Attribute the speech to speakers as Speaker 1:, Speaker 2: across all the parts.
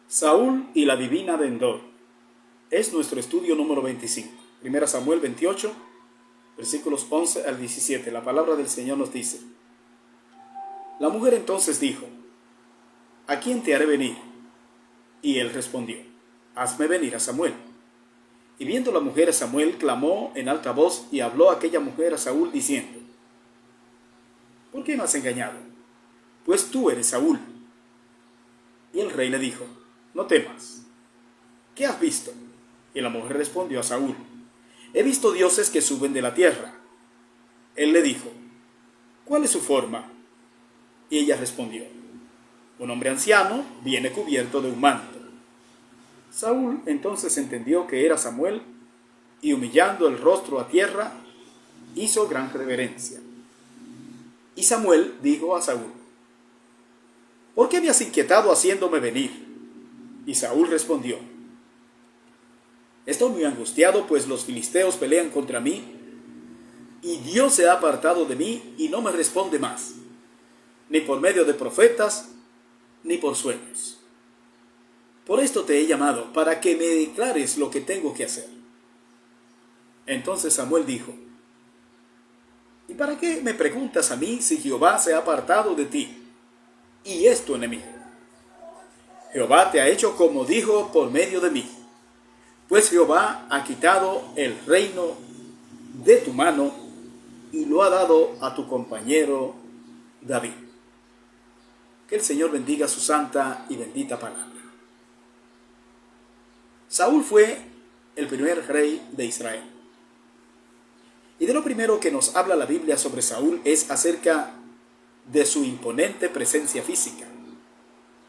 Speaker 1: Saúl y la divina de Endor. Es nuestro estudio número 25. 1 Samuel 28, versículos 11 al 17. La palabra del Señor nos dice: La mujer entonces dijo: ¿A quién te haré venir? Y él respondió: Hazme venir a Samuel. Y viendo la mujer a Samuel, clamó en alta voz y habló aquella mujer a Saúl diciendo: ¿Por qué me has engañado? Pues tú eres Saúl. Y el rey le dijo: No temas. ¿Qué has visto? Y la mujer respondió a Saúl: He visto dioses que suben de la tierra. Él le dijo: ¿Cuál es su forma? Y ella respondió: Un hombre anciano viene cubierto de un manto. Saúl entonces entendió que era Samuel, y humillando el rostro a tierra, hizo gran reverencia. Y Samuel dijo a Saúl: ¿Por qué me has inquietado haciéndome venir? Y Saúl respondió: Estoy muy angustiado, pues los filisteos pelean contra mí, y Dios se ha apartado de mí y no me responde más, ni por medio de profetas, ni por sueños. Por esto te he llamado, para que me declares lo que tengo que hacer. Entonces Samuel dijo: ¿Y para qué me preguntas a mí si Jehová se ha apartado de ti y es tu enemigo? Jehová te ha hecho como dijo por medio de mí, pues Jehová ha quitado el reino de tu mano y lo ha dado a tu compañero David. Que el Señor bendiga su santa y bendita palabra. Saúl fue el primer rey de Israel. Y de lo primero que nos habla la Biblia sobre Saúl es acerca de su imponente presencia física.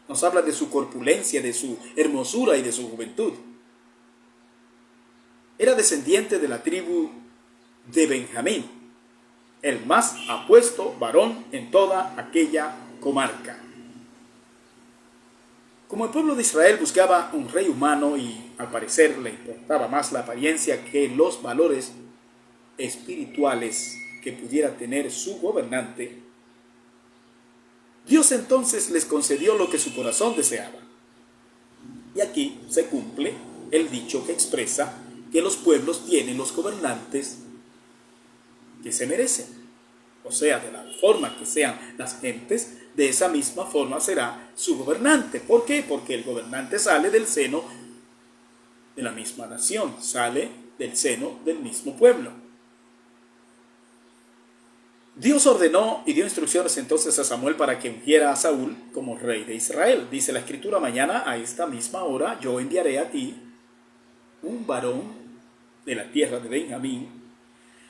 Speaker 1: Nos habla de su corpulencia, de su hermosura y de su juventud. Era descendiente de la tribu de Benjamín, el más apuesto varón en toda aquella comarca. Como el pueblo de Israel buscaba un rey humano y al parecer le importaba más la apariencia que los valores espirituales que pudiera tener su gobernante, Dios entonces les concedió lo que su corazón deseaba. Y aquí se cumple el dicho que expresa que los pueblos tienen los gobernantes que se merecen. O sea, de la forma que sean las gentes, de esa misma forma será su gobernante. ¿Por qué? Porque el gobernante sale del seno de la misma nación, sale del seno del mismo pueblo. Dios ordenó y dio instrucciones entonces a Samuel para que ungiera a Saúl como rey de Israel. Dice la Escritura: mañana a esta misma hora yo enviaré a ti un varón de la tierra de Benjamín,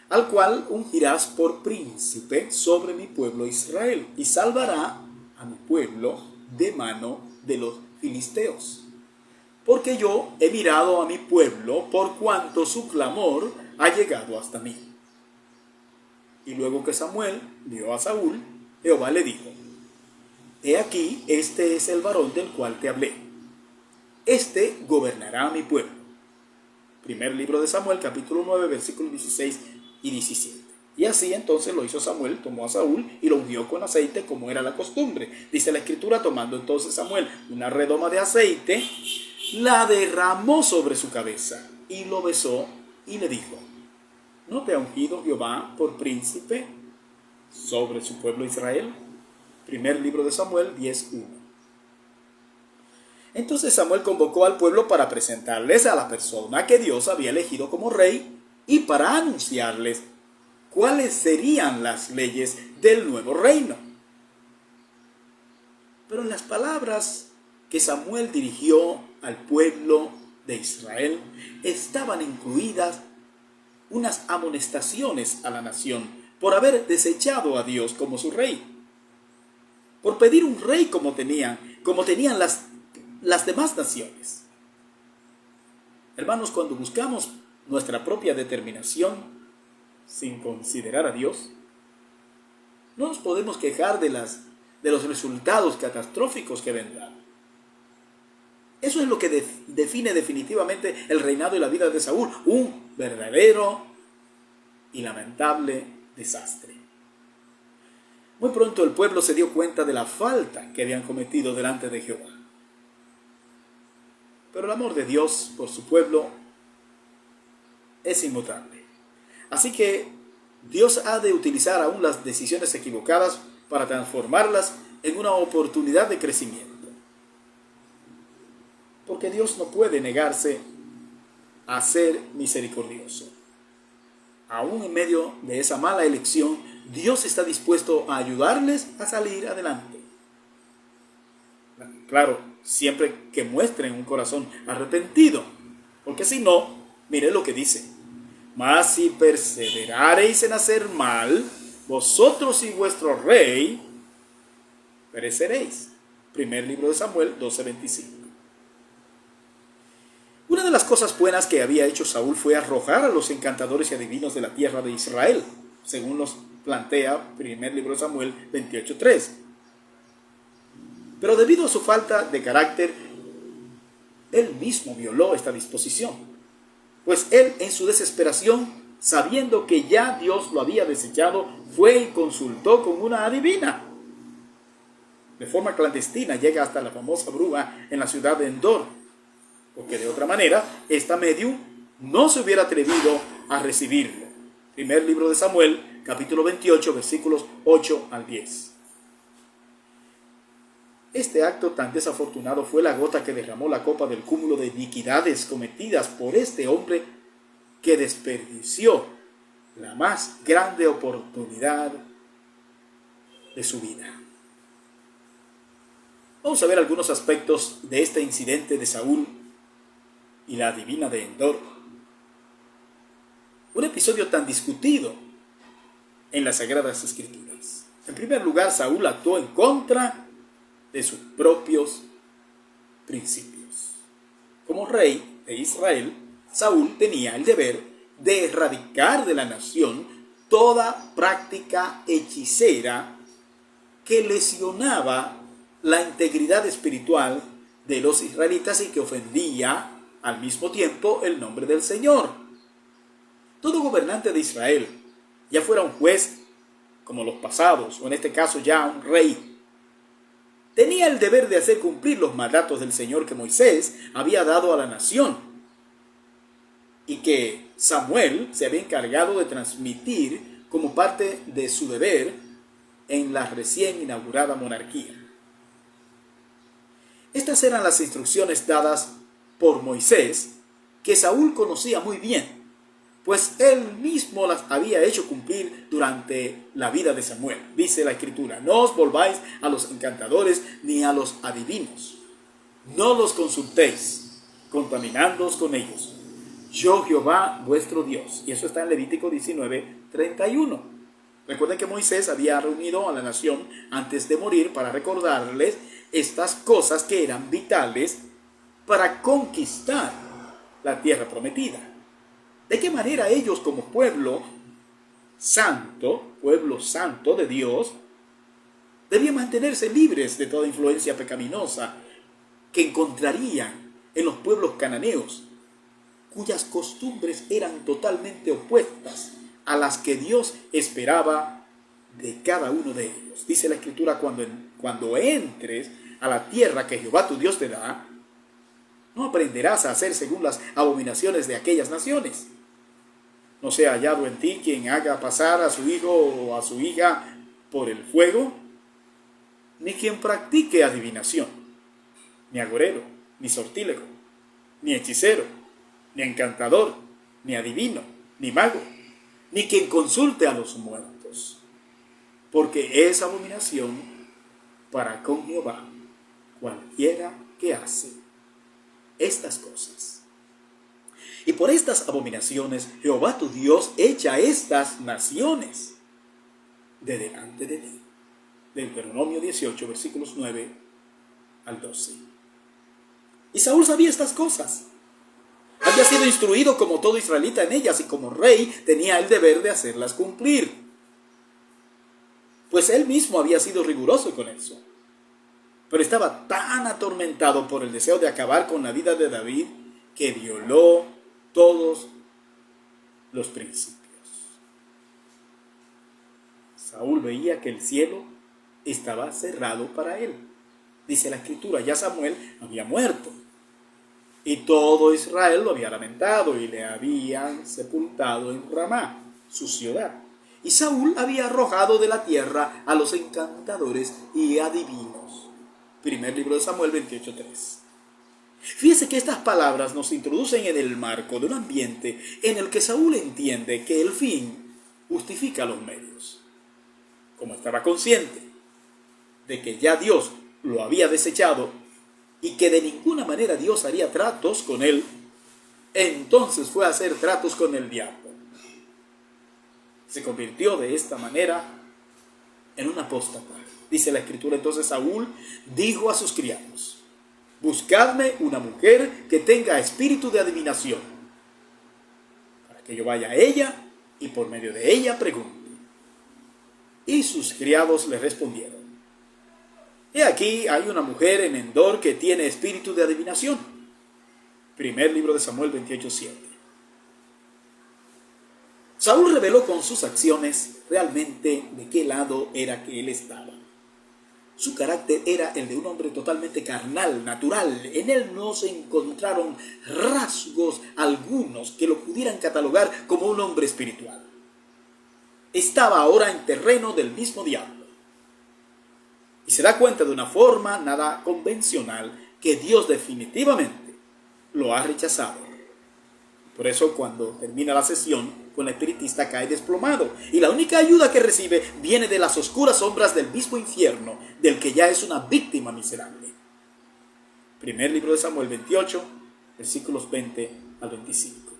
Speaker 1: al cual ungirás por príncipe sobre mi pueblo Israel, y salvará a mi pueblo de mano de los filisteos. Porque yo he mirado a mi pueblo por cuanto su clamor ha llegado hasta mí. Y luego que Samuel vio a Saúl, Jehová le dijo: He aquí, este es el varón del cual te hablé. Este gobernará a mi pueblo. Primer libro de Samuel, capítulo 9, versículos 16 y 17. Y así entonces lo hizo Samuel, tomó a Saúl y lo ungió con aceite como era la costumbre. Dice la Escritura: tomando entonces Samuel una redoma de aceite, la derramó sobre su cabeza y lo besó y le dijo: ¿No te ha ungido Jehová por príncipe sobre su pueblo Israel? Primer libro de Samuel 10:1. Entonces Samuel convocó al pueblo para presentarles a la persona que Dios había elegido como rey y para anunciarles cuáles serían las leyes del nuevo reino. Pero en las palabras que Samuel dirigió al pueblo de Israel estaban incluidas unas amonestaciones a la nación por haber desechado a Dios como su rey, por pedir un rey como tenían las demás naciones. Hermanos, cuando buscamos nuestra propia determinación sin considerar a Dios, no nos podemos quejar de los resultados catastróficos que vendrán. Eso es lo que define definitivamente el reinado y la vida de Saúl: un verdadero y lamentable desastre. Muy pronto el pueblo se dio cuenta de la falta que habían cometido delante de Jehová. Pero el amor de Dios por su pueblo es inmutable. Así que Dios ha de utilizar aún las decisiones equivocadas para transformarlas en una oportunidad de crecimiento. Porque Dios no puede negarse a ser misericordioso. Aún en medio de esa mala elección, Dios está dispuesto a ayudarles a salir adelante. Claro, siempre que muestren un corazón arrepentido. Porque si no, mire lo que dice. Mas si perseverareis en hacer mal, vosotros y vuestro rey pereceréis. Primer libro de Samuel 12:25. Una de las cosas buenas que había hecho Saúl fue arrojar a los encantadores y adivinos de la tierra de Israel, según los plantea primer libro de Samuel 28:3. Pero debido a su falta de carácter, él mismo violó esta disposición. Pues él, en su desesperación, sabiendo que ya Dios lo había desechado, fue y consultó con una adivina. De forma clandestina llega hasta la famosa bruja en la ciudad de Endor, porque de otra manera, esta medium no se hubiera atrevido a recibirlo. Primer libro de Samuel, capítulo 28, versículos 8 al 10. Este acto tan desafortunado fue la gota que derramó la copa del cúmulo de iniquidades cometidas por este hombre que desperdició la más grande oportunidad de su vida. Vamos a ver algunos aspectos de este incidente de Saúl y la adivina de Endor. Un episodio tan discutido en las Sagradas Escrituras. En primer lugar, Saúl actuó en contra de sus propios principios. Como rey de Israel, Saúl tenía el deber de erradicar de la nación toda práctica hechicera que lesionaba la integridad espiritual de los israelitas y que ofendía al mismo tiempo el nombre del Señor. Todo gobernante de Israel, ya fuera un juez como los pasados, o en este caso ya un rey, tenía el deber de hacer cumplir los mandatos del Señor que Moisés había dado a la nación y que Samuel se había encargado de transmitir como parte de su deber en la recién inaugurada monarquía. Estas eran las instrucciones dadas por Moisés, que Saúl conocía muy bien, pues él mismo las había hecho cumplir durante la vida de Samuel. Dice la Escritura: no os volváis a los encantadores ni a los adivinos, no los consultéis, contaminándoos con ellos. Yo Jehová vuestro Dios. Y eso está en Levítico 19:31. Recuerden que Moisés había reunido a la nación antes de morir para recordarles estas cosas que eran vitales para conquistar la tierra prometida. ¿De qué manera ellos, como pueblo santo de Dios, debían mantenerse libres de toda influencia pecaminosa que encontrarían en los pueblos cananeos, cuyas costumbres eran totalmente opuestas a las que Dios esperaba de cada uno de ellos? Dice la Escritura: cuando entres a la tierra que Jehová tu Dios te da, no aprenderás a hacer según las abominaciones de aquellas naciones. No sea hallado en ti quien haga pasar a su hijo o a su hija por el fuego, ni quien practique adivinación, ni agorero, ni sortílego, ni hechicero, ni encantador, ni adivino, ni mago, ni quien consulte a los muertos, porque es abominación para con Jehová cualquiera que hace estas cosas. Y por estas abominaciones Jehová tu Dios echa estas naciones de delante de ti. Deuteronomio 18, versículos 9 al 12. Y Saúl sabía estas cosas. Había sido instruido como todo israelita en ellas y como rey tenía el deber de hacerlas cumplir. Pues él mismo había sido riguroso con eso. Pero estaba tan atormentado por el deseo de acabar con la vida de David que violó todos los principios. Saúl veía que el cielo estaba cerrado para él. Dice la Escritura: ya Samuel había muerto. Y todo Israel lo había lamentado y le habían sepultado en Ramá, su ciudad. Y Saúl había arrojado de la tierra a los encantadores y adivinos. Primer libro de Samuel 28:3. Fíjese que estas palabras nos introducen en el marco de un ambiente en el que Saúl entiende que el fin justifica los medios. Como estaba consciente de que ya Dios lo había desechado y que de ninguna manera Dios haría tratos con él, entonces fue a hacer tratos con el diablo. Se convirtió de esta manera en un apóstata. Dice la Escritura, entonces Saúl dijo a sus criados: buscadme una mujer que tenga espíritu de adivinación, para que yo vaya a ella y por medio de ella pregunte. Y sus criados le respondieron: he aquí hay una mujer en Endor que tiene espíritu de adivinación. Primer libro de Samuel 28:7. Saúl reveló con sus acciones realmente de qué lado era que él estaba. Su carácter era el de un hombre totalmente carnal, natural. En él no se encontraron rasgos algunos que lo pudieran catalogar como un hombre espiritual. Estaba ahora en terreno del mismo diablo. Y se da cuenta de una forma nada convencional que Dios definitivamente lo ha rechazado. Por eso cuando termina la sesión, con el espiritista cae desplomado. Y la única ayuda que recibe viene de las oscuras sombras del mismo infierno, del que ya es una víctima miserable. Primer libro de Samuel 28, versículos 20 al 25.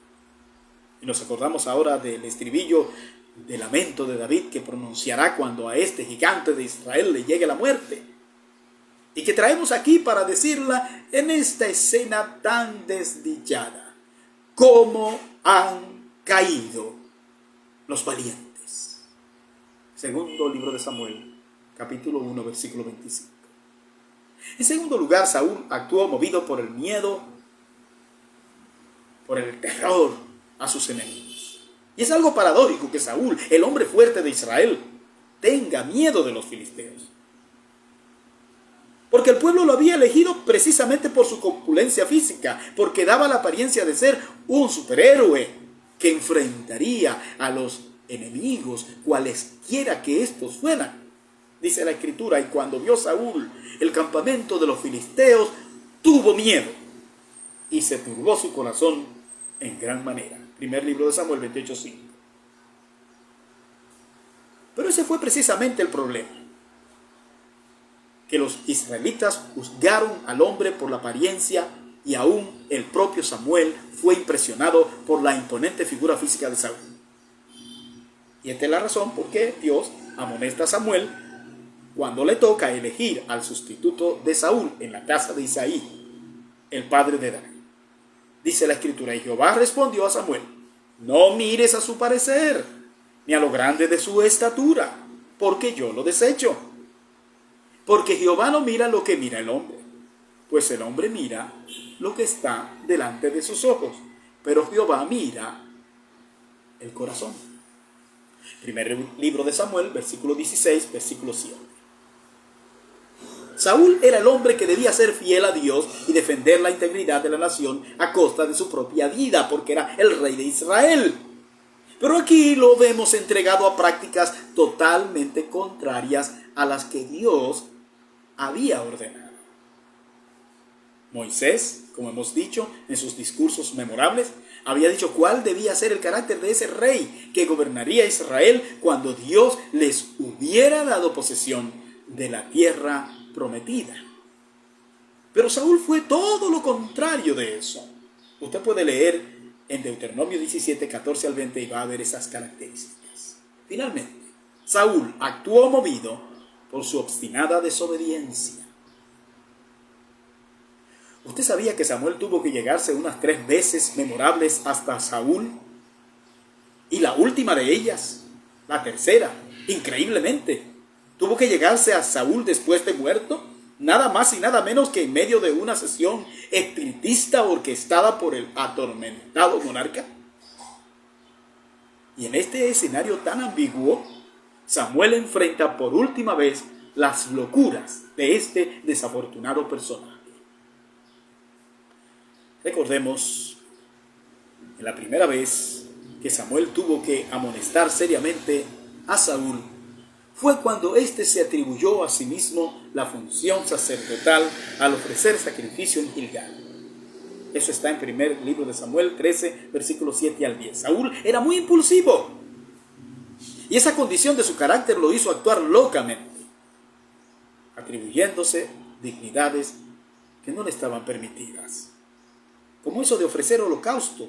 Speaker 1: Y nos acordamos ahora del estribillo de lamento de David que pronunciará cuando a este gigante de Israel le llegue la muerte. Y que traemos aquí para decirla en esta escena tan desdichada. ¿Cómo han caído los valientes? Segundo libro de Samuel, capítulo 1, versículo 25. En segundo lugar, Saúl actuó movido por el miedo, por el terror a sus enemigos. Y es algo paradójico que Saúl, el hombre fuerte de Israel, tenga miedo de los filisteos. Porque el pueblo lo había elegido precisamente por su corpulencia física, porque daba la apariencia de ser un superhéroe que enfrentaría a los enemigos, cualesquiera que estos fueran. Dice la Escritura, y cuando vio Saúl el campamento de los filisteos, tuvo miedo y se turbó su corazón en gran manera. Primer libro de Samuel 28:5. Pero ese fue precisamente el problema. Que los israelitas juzgaron al hombre por la apariencia y aún el propio Samuel fue impresionado por la imponente figura física de Saúl. Y esta es la razón por qué Dios amonesta a Samuel cuando le toca elegir al sustituto de Saúl en la casa de Isaí, el padre de David. Dice la Escritura, y Jehová respondió a Samuel: no mires a su parecer, ni a lo grande de su estatura, porque yo lo desecho. Porque Jehová no mira lo que mira el hombre, pues el hombre mira lo que está delante de sus ojos, pero Jehová mira el corazón. Primer libro de Samuel, versículo 16, versículo 7. Saúl era el hombre que debía ser fiel a Dios y defender la integridad de la nación a costa de su propia vida, porque era el rey de Israel. Pero aquí lo vemos entregado a prácticas totalmente contrarias a las que Dios había ordenado. Moisés, como hemos dicho en sus discursos memorables, había dicho cuál debía ser el carácter de ese rey que gobernaría Israel cuando Dios les hubiera dado posesión de la tierra prometida. Pero Saúl fue todo lo contrario de eso. Usted puede leer en Deuteronomio 17, 14 al 20 y va a ver esas características. Finalmente, Saúl actuó movido por su obstinada desobediencia. ¿Usted sabía que Samuel tuvo que llegarse unas 3 veces memorables hasta Saúl? Y la última de ellas, la tercera, increíblemente, tuvo que llegarse a Saúl después de muerto, nada más y nada menos que en medio de una sesión espiritista orquestada por el atormentado monarca. Y en este escenario tan ambiguo, Samuel enfrenta por última vez las locuras de este desafortunado personaje. Recordemos, en la primera vez que Samuel tuvo que amonestar seriamente a Saúl, fue cuando éste se atribuyó a sí mismo la función sacerdotal al ofrecer sacrificio en Gilgal. Eso está en primer libro de Samuel 13, versículos 7 al 10. Saúl era muy impulsivo y esa condición de su carácter lo hizo actuar locamente, atribuyéndose dignidades que no le estaban permitidas, como eso de ofrecer holocausto,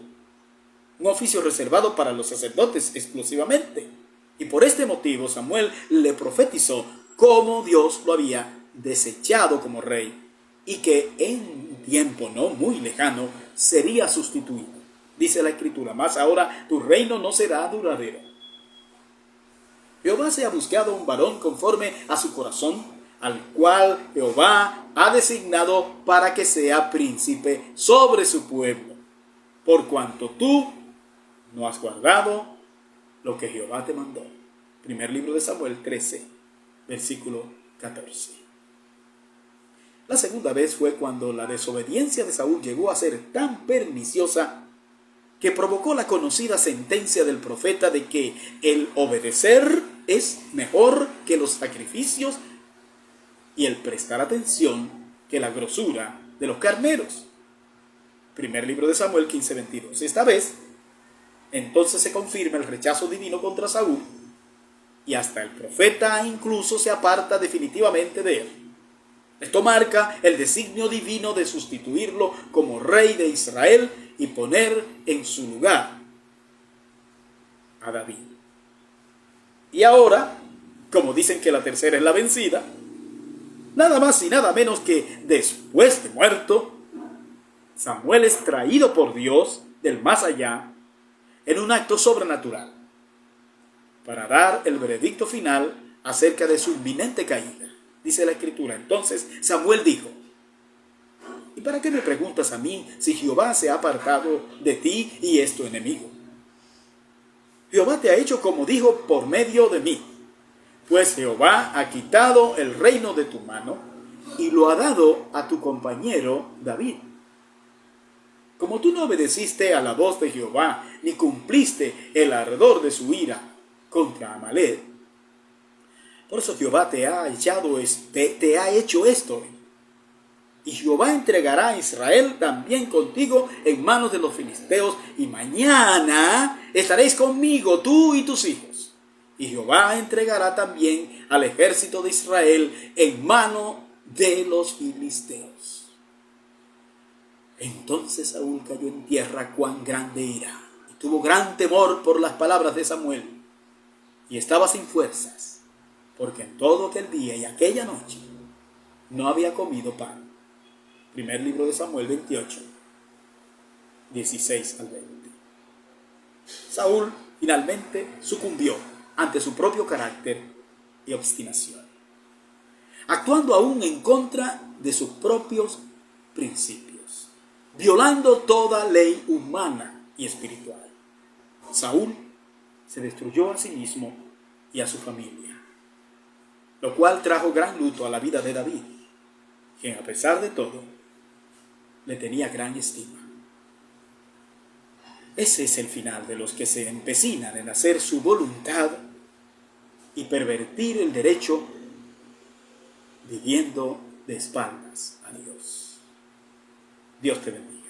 Speaker 1: un oficio reservado para los sacerdotes exclusivamente. Y por este motivo Samuel le profetizó cómo Dios lo había desechado como rey y que en un tiempo no muy lejano sería sustituido. Dice la Escritura, mas ahora tu reino no será duradero. Jehová se ha buscado un varón conforme a su corazón, al cual Jehová ha designado para que sea príncipe sobre su pueblo, por cuanto tú no has guardado lo que Jehová te mandó. Primer libro de Samuel 13, versículo 14. La segunda vez fue cuando la desobediencia de Saúl llegó a ser tan perniciosa que provocó la conocida sentencia del profeta de que el obedecer es mejor que los sacrificios y el prestar atención que la grosura de los carneros. Primer libro de Samuel 15, 22. Esta vez, entonces se confirma el rechazo divino contra Saúl y hasta el profeta incluso se aparta definitivamente de él. Esto marca el designio divino de sustituirlo como rey de Israel y poner en su lugar a David. Y ahora, como dicen que la tercera es la vencida, nada más y nada menos que después de muerto, Samuel es traído por Dios del más allá en un acto sobrenatural para dar el veredicto final acerca de su inminente caída. Dice la Escritura, entonces Samuel dijo, ¿y para qué me preguntas a mí si Jehová se ha apartado de ti y es tu enemigo? Jehová te ha hecho como dijo por medio de mí, pues Jehová ha quitado el reino de tu mano y lo ha dado a tu compañero David. Como tú no obedeciste a la voz de Jehová, ni cumpliste el ardor de su ira contra Amalek, por eso Jehová te ha hecho esto. Y Jehová entregará a Israel también contigo en manos de los filisteos, y mañana estaréis conmigo, tú y tus hijos. Y Jehová entregará también al ejército de Israel en mano de los filisteos. Entonces Saúl cayó en tierra cuán grande ira, y tuvo gran temor por las palabras de Samuel, y estaba sin fuerzas, porque en todo aquel día y aquella noche no había comido pan. Primer libro de Samuel 28, 16 al 20. Saúl finalmente sucumbió ante su propio carácter y obstinación, actuando aún en contra de sus propios principios, violando toda ley humana y espiritual. Saúl se destruyó a sí mismo y a su familia, lo cual trajo gran luto a la vida de David, quien a pesar de todo le tenía gran estima. Ese es el final de los que se empecinan en hacer su voluntad y pervertir el derecho, viviendo de espaldas a Dios. Dios te bendiga.